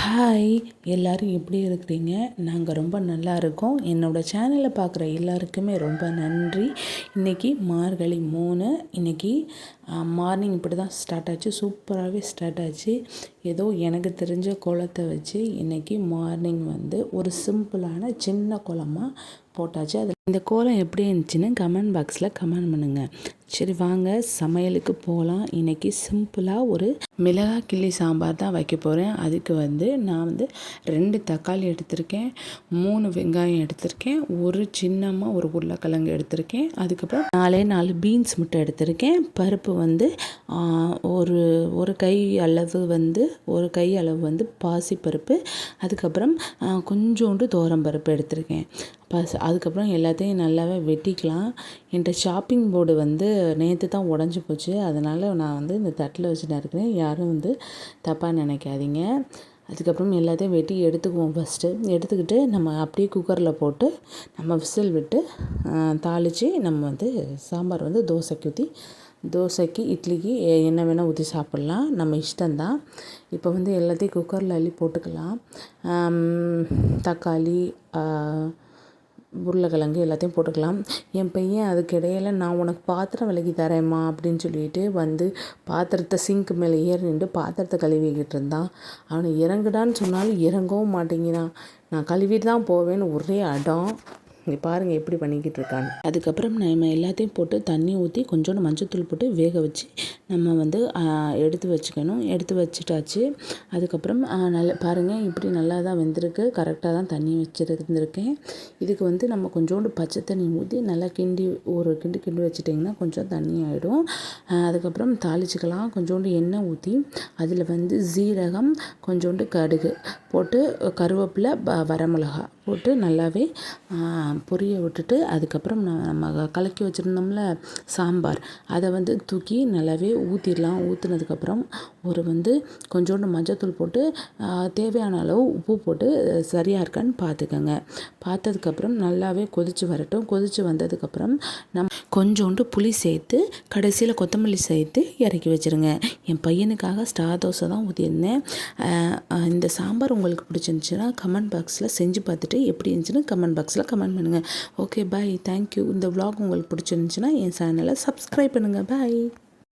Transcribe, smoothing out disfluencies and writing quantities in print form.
Hi, எல்லோரும் எப்படி இருக்கிறீங்க? நாங்கள் ரொம்ப நல்லா இருக்கோம். என்னோடய சேனலை பார்க்குற எல்லாருக்குமே ரொம்ப நன்றி. இன்றைக்கி மார்கழி 3. இன்றைக்கி மார்னிங் இப்படி தான் ஸ்டார்ட் ஆச்சு. சூப்பராகவே ஸ்டார்ட் ஆச்சு. ஏதோ எனக்கு தெரிஞ்ச கோலத்தை வச்சு இன்றைக்கி மார்னிங் ஒரு சிம்பிளான சின்ன கோலமாக போட்டாச்சு. அது இந்த கோலம் எப்படி இருந்துச்சுன்னு கமெண்ட் பாக்ஸில் கமெண்ட் பண்ணுங்கள். சரி, வாங்க சமையலுக்கு போகலாம். இன்றைக்கி சிம்பிளாக ஒரு மிளகாய் கிள்ளி சாம்பார் தான் வைக்க போகிறேன். அதுக்கு நான் 2 தக்காளி எடுத்திருக்கேன், 3 வெங்காயம் எடுத்திருக்கேன், ஒரு சின்னமாக ஒரு உருளைக்கிழங்கு எடுத்திருக்கேன், அதுக்கப்புறம் 4 பீன்ஸ் முட்டை எடுத்திருக்கேன். பருப்பு ஒரு கை அளவு பாசிப்பருப்பு, அதுக்கப்புறம் கொஞ்சோண்டு துவரம்பருப்பு எடுத்திருக்கேன். அதுக்கப்புறம் எல்லாத்தையும் நல்லாவே வெட்டிக்கலாம். என்கிட்ட ஷாப்பிங் போர்டு நேற்று தான் உடஞ்சி போச்சு. அதனால் நான் இந்த தட்டில் வச்சுட்டு இருக்கிறேன். யாரும் தப்பாக நினைக்காதீங்க. அதுக்கப்புறம் எல்லாத்தையும் வெட்டி எடுத்துக்குவோம். ஃபஸ்ட்டு எடுத்துக்கிட்டு நம்ம அப்படியே குக்கரில் போட்டு நம்ம விசில் விட்டு தாளித்து நம்ம சாம்பார் தோசைக்கு இட்லிக்கு என்ன வேணால் ஊற்றி சாப்பிட்லாம். நம்ம இஷ்டம்தான். இப்போ எல்லாத்தையும் குக்கரில் அள்ளி போட்டுக்கலாம். தக்காளி, உருளைக்கிழங்கு எல்லாத்தையும் போட்டுக்கலாம். என் பையன் அதுக்கு இடையில் நான் உனக்கு பாத்திரம் விலக்கி தரேம்மா அப்படின்னு சொல்லிட்டு பாத்திரத்தை சிங்க் மேலே ஏறி நின்று பாத்திரத்தை கழுவிக்கிட்டு இருந்தான். அவனை இறங்குடான்னு சொன்னாலும் இறங்கவும் மாட்டேங்கிறான். நான் கழுவிட்டு தான் போவேன்னு ஒரே அடம். இங்கே பாருங்கள் எப்படி பண்ணிக்கிட்டு இருக்கான்னு. அதுக்கப்புறம் நம்ம எல்லாத்தையும் போட்டு தண்ணி ஊற்றி கொஞ்சோண்டு மஞ்சத்தூள் போட்டு வேக வச்சு நம்ம எடுத்து வச்சுக்கணும். எடுத்து வச்சுட்டாச்சு. அதுக்கப்புறம் நல்லா பாருங்கள், இப்படி நல்லா தான் வெந்திருக்கு. கரெக்டாக தான் தண்ணி வச்சுருந்துருக்கேன். இதுக்கு நம்ம கொஞ்சோண்டு பச்சை தண்ணி ஊற்றி நல்லா ஒரு கிண்டு வச்சுட்டிங்கன்னா கொஞ்சம் தண்ணி ஆகிடும். அதுக்கப்புறம் தாளிச்சிக்கலாம். கொஞ்சோண்டு எண்ணெய் ஊற்றி அதில் சீரகம், கொஞ்சோண்டு கடுகு போட்டு கருவேப்பிலை, வரமிளகா போட்டு நல்லாவே பொரிய விட்டுட்டு அதுக்கப்புறம் நம்ம கலக்கி வச்சுருந்தோம்ல சாம்பார், அதை தூக்கி நல்லாவே ஊற்றிடலாம். ஊற்றுனதுக்கப்புறம் கொஞ்சோண்டு மஞ்சத்தூள் போட்டு தேவையான அளவு உப்பு போட்டு சரியாக இருக்கான்னு பார்த்துக்கோங்க. பார்த்ததுக்கப்புறம் நல்லாவே கொதித்து வரட்டும். கொதித்து வந்ததுக்கப்புறம் கொஞ்சோண்டு புளி சேர்த்து கடைசியில் கொத்தமல்லி சேர்த்து இறக்கி வச்சுருங்க. என் பையனுக்காக ஸ்டார் தோசை தான் ஊற்றியிருந்தேன். இந்த சாம்பார் உங்களுக்கு பிடிச்சிருந்துச்சுன்னா கமெண்ட் பாக்ஸில் செஞ்சு பார்த்துட்டு எப்படி இருந்துச்சுன்னு கமெண்ட் பாக்ஸில் கமெண்ட் பண்ணுங்கள். ஓகே, பாய், தேங்க்யூ. இந்த vlog உங்களுக்கு பிடிச்சிருந்துச்சுன்னா என் சேனலை சப்ஸ்கிரைப் பண்ணுங்கள். பாய்.